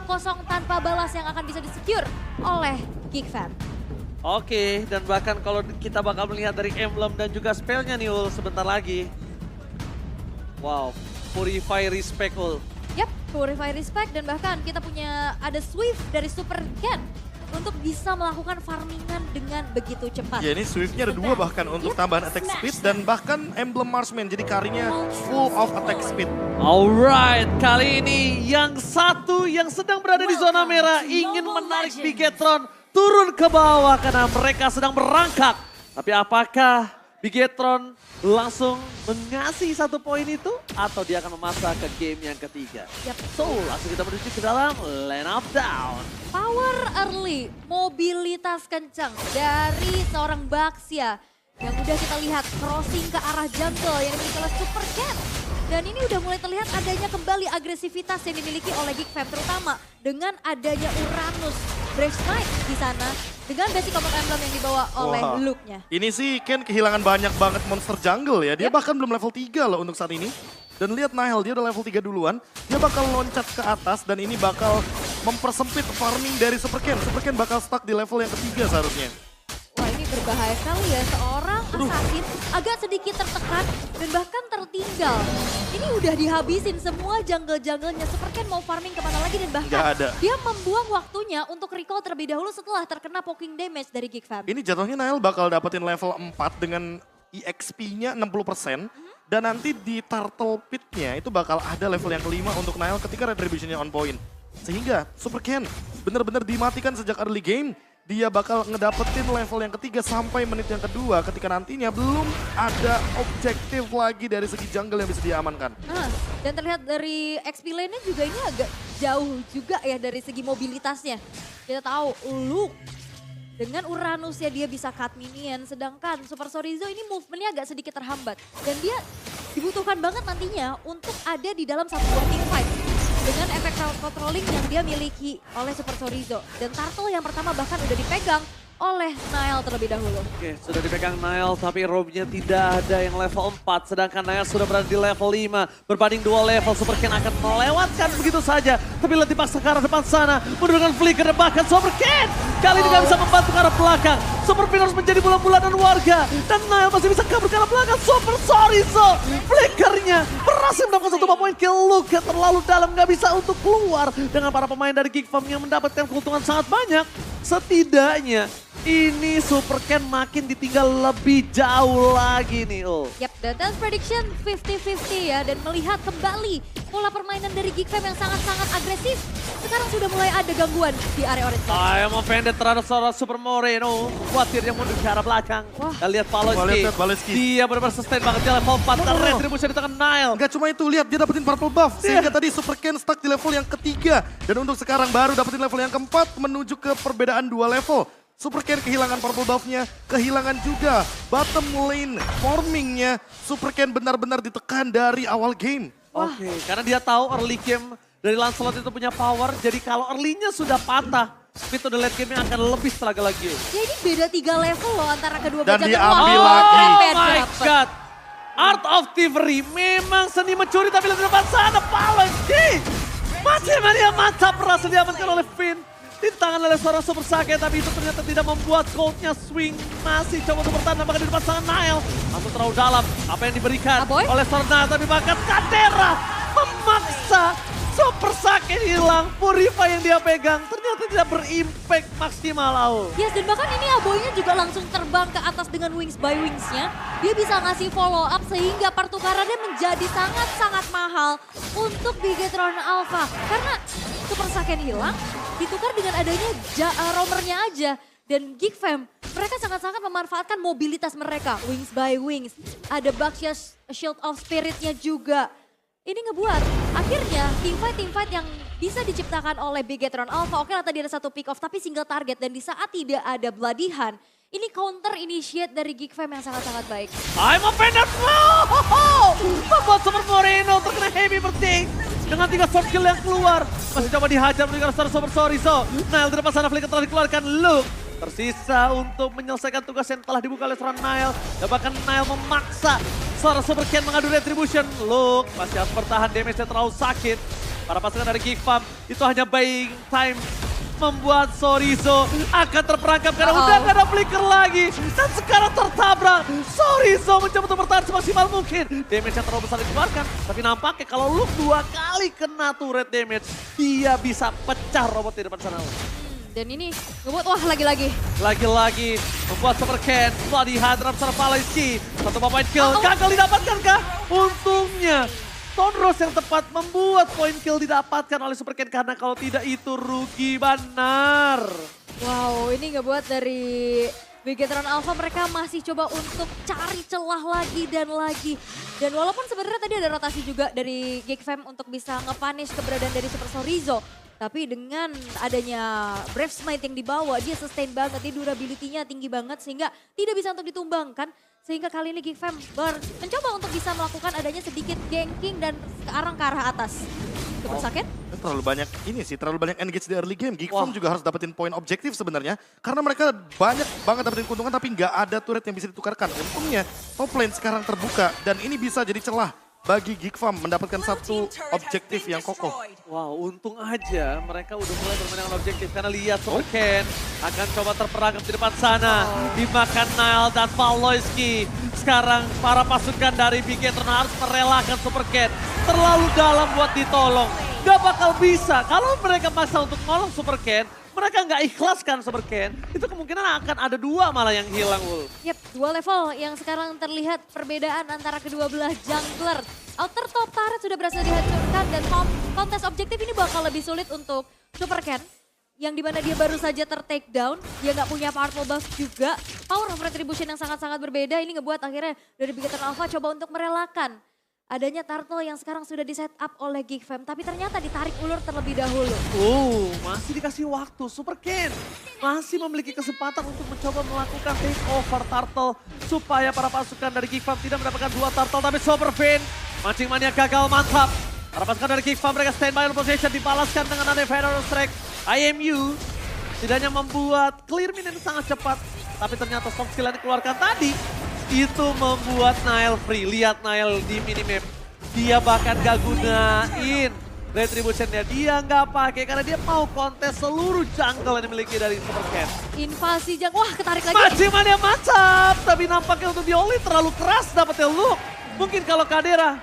2-0 tanpa balas yang akan bisa di-secure oleh Geekfam. Oke, dan bahkan kalau kita bakal melihat dari emblem dan juga spellnya nih Ul sebentar lagi. Wow, Purify Respect Ul. Yap, Purify Respect dan bahkan kita punya ada Swift dari Super Ken untuk bisa melakukan farmingan dengan begitu cepat. Ya ini Swiftnya ada 2 bahkan untuk tambahan attack speed dan bahkan emblem Marksman. Jadi karinya full of attack speed. Alright, kali ini yang satu yang sedang berada di zona merah ingin menarik Bigetron turun ke bawah karena mereka sedang merangkak. Tapi apakah Bigetron langsung mengasih 1 poin itu atau dia akan memasak ke game yang ketiga? Yap. So, langsung kita menuju ke dalam lane of down. Power early, mobilitas kencang dari seorang Baxia yang udah kita lihat crossing ke arah jungle yang dimiliki oleh Super Cat. Dan ini udah mulai terlihat adanya kembali agresivitas yang dimiliki oleh Geekfam, terutama dengan adanya Uranus Brave Knight di sana dengan basic combat emblem yang dibawa oleh Wah. Luke-nya. Ini sih Ken kehilangan banyak banget monster jungle ya. Dia Yep. bahkan belum level 3 loh untuk saat ini. Dan lihat Nihil, dia udah level 3 duluan. Dia bakal loncat ke atas dan ini bakal mempersempit farming dari Super Ken. Super Ken bakal stuck di level yang ketiga seharusnya. Wah, ini berbahaya sekali ya, seorang assassin agak sedikit tertekan dan bahkan tertinggal. Ini udah dihabisin semua jungle-junglenya, Super Ken mau farming kemana lagi dan bahkan Nggak ada. dia membuang waktunya untuk recall terlebih dahulu setelah terkena poking damage dari Geekfam. Ini jatuhnya Nihil bakal dapetin level 4 dengan EXP-nya 60%. Dan nanti di Turtle Pit-nya itu bakal ada level yang kelima untuk Nihil ketika Retribution-nya on point. Sehingga Super Ken benar-benar dimatikan sejak early game. Dia bakal ngedapetin level yang ketiga sampai menit yang kedua ketika nantinya belum ada objektif lagi dari segi jungle yang bisa diamankan. Dan terlihat dari XP lane-nya juga ini agak jauh juga ya dari segi mobilitasnya. Kita tahu Luke dengan Uranus ya dia bisa cut minion, sedangkan Super Sorizo ini movementnya agak sedikit terhambat. Dan dia dibutuhkan banget nantinya untuk ada di dalam satu buah team fight. Dengan efek crowd controlling yang dia miliki oleh Super Sorizo. Dan Turtle yang pertama bahkan udah dipegang oleh Nihil terlebih dahulu. Oke, sudah dipegang Nihil tapi robe-nya tidak ada yang level 4. Sedangkan Nihil sudah berada di level 5. Berbanding 2 level, Super Ken akan melewatkan begitu saja. Tapi lihat dipaksa ke arah depan sana. Menurunkan flicker dan bahkan Super Ken kali ini gak bisa membantu ke arah belakang. Super Ken harus menjadi bulan-bulanan warga. Dan Nihil masih bisa kabur ke arah belakang. Super Sorizo flickernya berhasil mendapatkan 1 poin kill. Luke terlalu dalam gak bisa untuk keluar. Dengan para pemain dari Geekfam yang mendapatkan keuntungan sangat banyak. Setidaknya ini Super Ken makin ditinggal lebih jauh lagi nih Yap, dan Tales Prediction 50-50 ya. Dan melihat kembali pola permainan dari Geekfam yang sangat-sangat agresif. Sekarang sudah mulai ada gangguan di area orange. I am offended terhadap seorang Super Moreno. Khawatir yang mundur ke arah belakang. Wah. Dan lihat Paloski. Dia benar-benar sustain banget di level 4. Dan retribusi di tangan Nihil. Gak cuma itu, lihat dia dapetin purple buff. Sehingga tadi Super Ken stuck di level yang ketiga. Dan untuk sekarang baru dapetin level yang keempat menuju ke perbedaan 2 level. Super Ken kehilangan purple buff-nya, kehilangan juga bottom lane forming-nya. Super Ken benar-benar ditekan dari awal game. Oke, karena dia tahu early game dari Lancelot itu punya power. Jadi kalau early-nya sudah patah, metode late game-nya akan lebih struggle lagi. Ya ini beda 3 level loh antara kedua Dan bajak diambil Wah, lagi. Oh Rampage my dapet. god. Art of Thievery memang seni mencuri tapi lihat di depan sana Paloski. Masih mania mantap berhasil diamankan oleh Finn. Di tangan oleh seorang Super Sake, tapi itu ternyata tidak membuat Colt-nya swing. Masih coba untuk bertahan, bahkan di depan sangat Nihil. Masuk terlalu dalam, apa yang diberikan Aboy? oleh seorang Nihil, tapi bahkan Kadera memaksa Super Sake hilang. Purify yang dia pegang ternyata tidak berimpact maksimal. Yes, dan bahkan ini Aboynya juga langsung terbang ke atas dengan wings by wings-nya. Dia bisa ngasih follow up sehingga pertukarannya menjadi sangat-sangat mahal untuk Bigetron Alpha. Karena Super Saiyan hilang, ditukar dengan adanya roamernya aja. Dan Geekfam, mereka sangat-sangat memanfaatkan mobilitas mereka. Wings by wings, ada Baxia Shield of Spirit-nya juga. Ini ngebuat akhirnya teamfight yang bisa diciptakan oleh Bigetron Alpha. Oke lah tadi ada 1 pick off tapi single target. Dan di saat tidak ada Bloody Hunt, ini counter initiate dari Geekfam yang sangat-sangat baik. I'm offended! Wow! Membuat Super Moreno terkena heavy berting. Dengan 3 short kill yang keluar. Masih coba dihajar meninggal secara Super Sorizo. Nihil di depan sana flicker telah dikeluarkan. Luke tersisa untuk menyelesaikan tugas yang telah dibuka oleh seorang Nihil. Dan bahkan Nihil memaksa seorang Super Ken mengadu retribution. Luke masih harus bertahan, damage-nya terlalu sakit. Para pasukan dari Geek Farm itu hanya buying time membuat Sorizo akan terperangkap karena udah gak ada flicker lagi. Dan sekarang tertabrak. Sorizo mencoba untuk bertahan semaksimal mungkin. Damage yang terlalu besar dikeluarkan. Tapi nampaknya kalau Luke 2 kali kena turret damage, dia bisa pecah robot di depan sana. Dan ini ngebuat wah lagi-lagi. Lagi-lagi membuat Super Ken. Bloody Hand dalam Sarapalaiski. Satu point kill. Gagal didapatkan kah? Untungnya Tonros yang tepat membuat poin kill didapatkan oleh Super Ken karena kalau tidak itu rugi benar. Wow, ini ngebuat dari Bigetron Alpha mereka masih coba untuk cari celah lagi dan lagi. Dan walaupun sebenarnya tadi ada rotasi juga dari Geek Fam untuk bisa nge-punish keberadaan dari Super Sorizo. Tapi dengan adanya Brave Smite yang dibawa, dia sustain banget, dia durability-nya tinggi banget sehingga tidak bisa untuk ditumbangkan. Sehingga kali ini Geek Fam mencoba untuk bisa melakukan adanya sedikit ganking dan sekarang ke arah atas. Super sakit? Terlalu banyak ini sih, terlalu banyak engage di early game. Geek Farm juga harus dapetin poin objektif sebenarnya. Karena mereka banyak banget dapetin keuntungan tapi nggak ada turret yang bisa ditukarkan. Untungnya top lane sekarang terbuka dan ini bisa jadi celah bagi Geek Farm mendapatkan satu objektif yang kokoh. Wow, untung aja mereka udah mulai bermain dengan objektif. Karena lihat Super Ken akan coba terperangkap di depan sana. Dimakan Nile dan Pawloyski. Sekarang para pasukan dari Bigetron harus merelakan Super Ken. Terlalu dalam buat ditolong. Gak bakal bisa. Kalau mereka maksa untuk nolong Super Ken, mereka nggak ikhlaskan Super Ken, itu kemungkinan akan ada dua malah yang hilang, Wolf. Yap, dua level yang sekarang terlihat perbedaan antara kedua belah jungler. Outer top turret sudah berhasil dihancurkan dan kontes objektif ini bakal lebih sulit untuk Super Ken. Yang dimana dia baru saja ter-take down, dia nggak punya powerful buff juga. Power of retribution yang sangat-sangat berbeda, ini ngebuat akhirnya dari Bigetron Alpha coba untuk merelakan adanya turtle yang sekarang sudah di set up oleh Geek Fam, tapi ternyata ditarik ulur terlebih dahulu. Masih dikasih waktu. Super Ken masih memiliki kesempatan untuk mencoba melakukan take over turtle supaya para pasukan dari Geek Fam tidak mendapatkan dua turtle, tapi Super Fin mancing mania gagal, mantap. Para pasukan dari Geek Fam mereka standby on position, dibalaskan dengan ada Veteran Strike. IMU tidak hanya membuat clear minion sangat cepat, tapi ternyata soft skill yang dikeluarkan tadi itu membuat Nile free. Lihat Nile di minimap. Dia bahkan gak gunain retributionnya. Dia gak pakai karena dia mau kontes seluruh jungle yang dimiliki dari Super Ken. Invasi jungle, wah ketarik lagi. Macimannya mantap. Tapi nampaknya untuk di all in terlalu keras dapetnya Luke. Mungkin kalau Kadera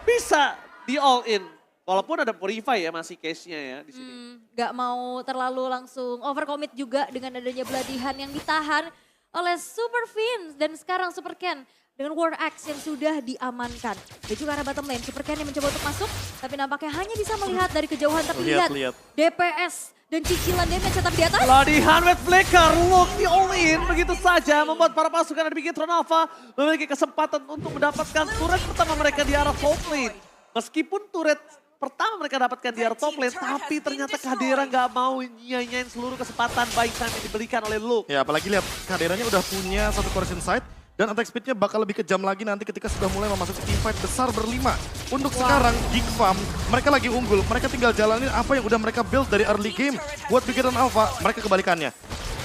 bisa di all in. Walaupun ada Purify ya masih case-nya ya di sini. Gak mau terlalu langsung overcommit juga dengan adanya Bloody Hand yang ditahan oleh Super Fin. Dan sekarang Super Ken dengan War Axe yang sudah diamankan. Dan juga arah bottom lane, Super Ken yang mencoba untuk masuk. Tapi nampaknya hanya bisa melihat dari kejauhan terlihat. Lihat. DPS dan cicilan damage tetap di atas. Bloody Hand with Flicker, Luke di all in begitu saja. Membuat para pasukan dari Bigetron Alpha memiliki kesempatan untuk mendapatkan turret pertama mereka di arah top lane. Meskipun turret pertama mereka dapatkan di arah top lane, tapi ternyata Kadera nggak mau nyanyain seluruh kesempatan buying time yang diberikan oleh Luke. Ya apalagi lihat Kaderanya udah punya satu coercion sight dan attack speednya bakal lebih kejam lagi nanti ketika sudah mulai memasuki teamfight besar berlima. Untuk sekarang Geek Farm mereka lagi unggul, mereka tinggal jalanin apa yang udah mereka build dari early game. Buat Bigetron Alpha mereka kebalikannya.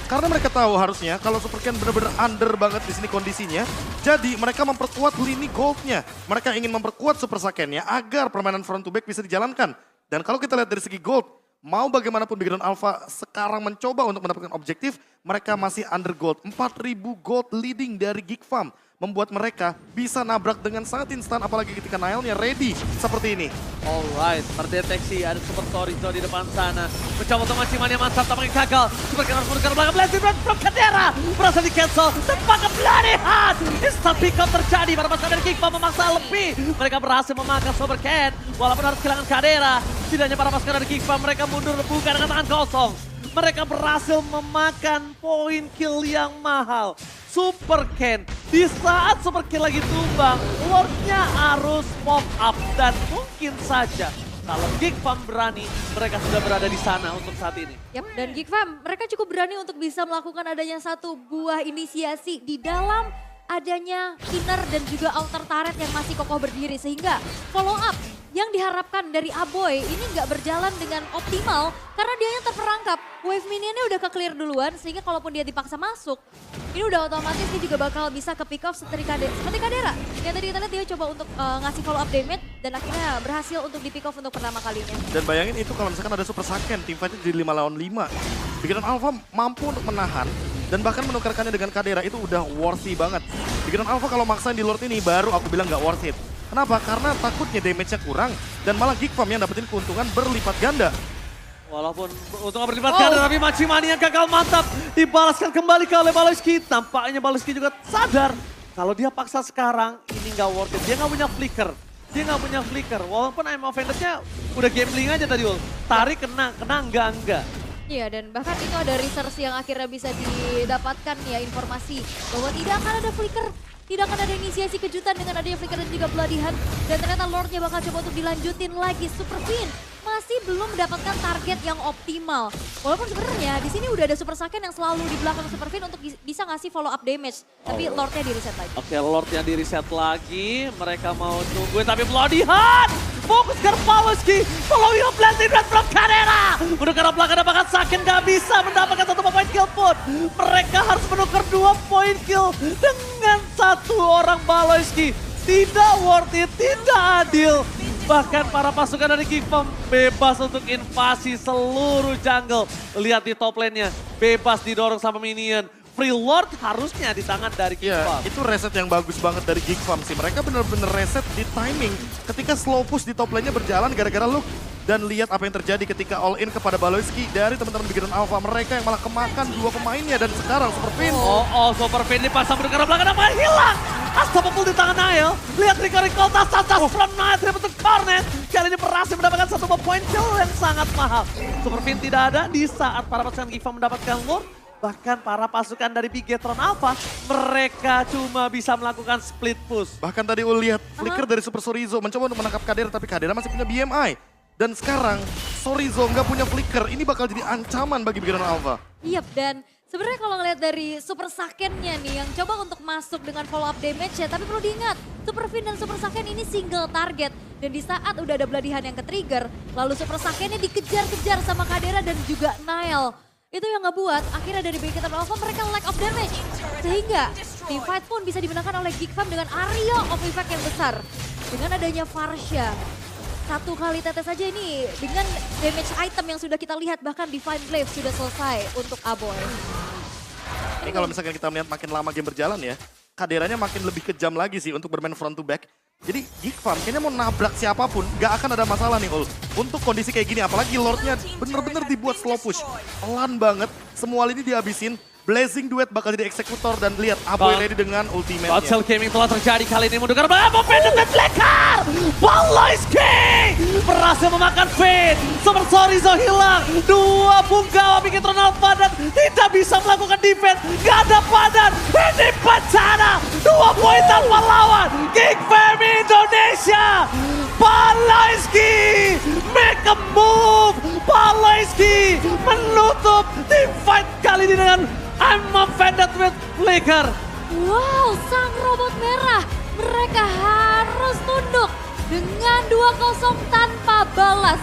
Karena mereka tahu harusnya kalau Super Ken benar-benar under banget di sini kondisinya. Jadi mereka memperkuat lini goldnya. Mereka ingin memperkuat Super Saiyan-nya agar permainan front to back bisa dijalankan. Dan kalau kita lihat dari segi gold, mau bagaimanapun Bigetron Alpha sekarang mencoba untuk mendapatkan objektif, mereka masih under gold. 4.000 gold leading dari Geek Farm membuat mereka bisa nabrak dengan sangat instan, apalagi ketika Nile-nya ready seperti ini. Alright, terdeteksi ada Super Sorizo di depan sana. Mencoba untuk mancimannya mantap, tampaknya gagal. Super Ken harus mundur ke belakang, blazing run from Kadera. Berhasil di cancel, terpakai Bloody Hand. Instant pick up terjadi, para pasukan dari Geek Farm memaksa lebih. Mereka berhasil memakan Super Ken, walaupun harus kehilangan Kadera. Tidak hanya para pasukan dari Geek Farm, mereka mundur bukan dengan tangan kosong. Mereka berhasil memakan poin kill yang mahal. Super Ken, di saat Super Ken lagi tumbang, Lord-nya harus pop up. Dan mungkin saja kalau Geek Farm berani, mereka sudah berada di sana untuk saat ini. Yap, dan Geek Fam mereka cukup berani untuk bisa melakukan adanya satu buah inisiasi di dalam adanya inner dan juga outer turret yang masih kokoh berdiri. Sehingga follow up yang diharapkan dari Aboy ini nggak berjalan dengan optimal karena dia yang terperangkap. Wave minionnya udah ke-clear duluan sehingga kalaupun dia dipaksa masuk, ini udah otomatis dia juga bakal bisa ke pick off seperti Kadera. Yang tadi kita lihat dia coba untuk ngasih follow up damage dan akhirnya berhasil untuk di pick off untuk pertama kalinya. Dan bayangin itu kalau misalkan ada Super Saiyan, tim fightnya jadi 5 lawan 5. Bikinan Alpha mampu untuk menahan dan bahkan menukarkannya dengan Kadera itu udah worthy banget. Bikinan Alpha kalau maksain di Lord ini baru aku bilang nggak worth it. Kenapa? Karena takutnya damage-nya kurang dan malah Geek Farm yang dapetin keuntungan berlipat ganda. Walaupun untung berlipat ganda tapi Machimani yang gagal mantap. Dibalaskan kembali ke oleh Baloyski. Tampaknya Baloyski juga sadar kalau dia paksa sekarang ini nggak worth it. Dia nggak punya flicker. Walaupun I'm offended-nya udah gambling aja tadi Ul. Tarik kena enggak. Iya, dan bahkan itu ada research yang akhirnya bisa didapatkan ya informasi bahwa tidak akan ada flicker. Tidak akan ada inisiasi kejutan dengan adanya flicker dan juga Bloody Hand. Dan ternyata Lordnya bakal coba untuk dilanjutin lagi. Super Fin masih belum mendapatkan target yang optimal. Walaupun sebenarnya di sini udah ada Super Saiyan yang selalu di belakang Super Fin untuk bisa ngasih follow up damage. Tapi Lordnya di reset lagi. Oke, Lordnya di reset lagi. Mereka mau tungguin tapi Bloody Hand fokus ke Baloyski. Following up blessing red from Kadera. Menukar belakang bahkan Saiyan gak bisa mendapatkan 1 point kill pun. Mereka harus menukar 2 point kill dengan 1 orang Baloyski. Tidak worth it, tidak adil. Bahkan para pasukan dari Geek Farm bebas untuk invasi seluruh jungle. Lihat di top lane-nya, bebas didorong sama minion. Free Lord harusnya di tangan dari Geek Farm. Itu reset yang bagus banget dari Geek Farm sih. Mereka bener-bener reset di timing ketika slow push di top lane-nya berjalan gara-gara look. Dan lihat apa yang terjadi ketika all in kepada Baloyski dari teman-teman Bikinan Alpha. Mereka yang malah kemakan 2 pemainnya dan sekarang Super Fin. Super Fin dipasang menukar belakang apa hilang. Astagfirullah di tangan Nael. Lihat recovery call tas from Nael dari bentuk Cornet. Kali ini berhasil mendapatkan 1 point kill yang sangat mahal. Super Fin tidak ada di saat para pasukan Geek Farm mendapatkan Lord. Bahkan para pasukan dari Bigetron Alpha, mereka cuma bisa melakukan split push. Bahkan tadi lihat flicker dari Super Sorizo mencoba untuk menangkap Kadera, tapi Kadera masih punya BMI. Dan sekarang Sorizo nggak punya flicker, ini bakal jadi ancaman bagi Bikinan Alpha. Iya, dan sebenarnya kalau ngeliat dari Super Saiyan-nya nih yang coba untuk masuk dengan follow up damage ya, tapi perlu diingat Super Fin dan Super Saiyan ini single target. Dan di saat udah ada Bloody Hand yang ke-trigger, lalu Super Saiyan-nya dikejar-kejar sama Kadera dan juga Nael. Itu yang ngebuat akhirnya dari Bikinan Alpha mereka lack of damage. Sehingga di fight pun bisa dimenangkan oleh Geek Farm dengan area of effect yang besar. Dengan adanya Farsha. 1 kali tetes saja ini dengan damage item yang sudah kita lihat bahkan Divine Glaive sudah selesai untuk Aboy. Ini kalau misalkan kita melihat makin lama game berjalan ya, Kaderanya makin lebih kejam lagi sih untuk bermain front to back. Jadi Geek Farm kayaknya mau nabrak siapapun, gak akan ada masalah nih Ul. Untuk kondisi kayak gini, apalagi Lordnya bener-bener dibuat slow push. Pelan banget, semua lini dihabisin. Blazing Duet bakal jadi eksekutor dan lihat Aboy ready dengan ultimate-nya. Battle gaming telah terjadi kali ini mendengar apa Pendant Flicker. Baloyski berhasil memakan Fade. Super Sorizo hilang. 2 punggawa Bigetron Alpha dan tidak bisa melakukan defense. Gak ada padan. Ini bencana. 2 poin tanpa lawan. Geek Farm Indonesia. Baloyski make a move. Baloyski menutup tim fight kali ini dengan I'm offended with Flicker. Wow, sang robot merah. Mereka harus tunduk dengan 2-0 tanpa balas.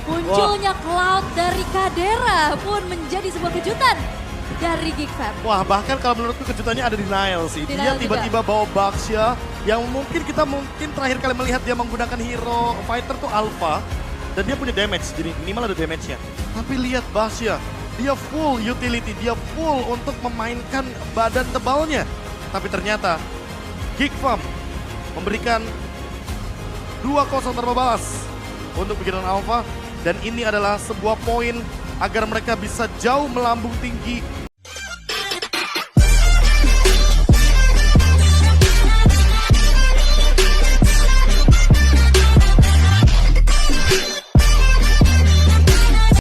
Munculnya Cloud dari Kadera pun menjadi sebuah kejutan dari Geek Farm. Wah, bahkan kalau menurutku kejutannya ada di Nael sih. Di Dia Nael tiba-tiba bawa Baxia yang mungkin kita terakhir kali melihat dia menggunakan hero fighter tuh Alpha. Dan dia punya damage, jadi minimal ada damage-nya. Tapi lihat Baxia. Dia full utility, dia full untuk memainkan badan tebalnya. Tapi ternyata Geek Farm memberikan 2-0 tanpa balas untuk Bikinan Alpha. Dan ini adalah sebuah poin agar mereka bisa jauh melambung tinggi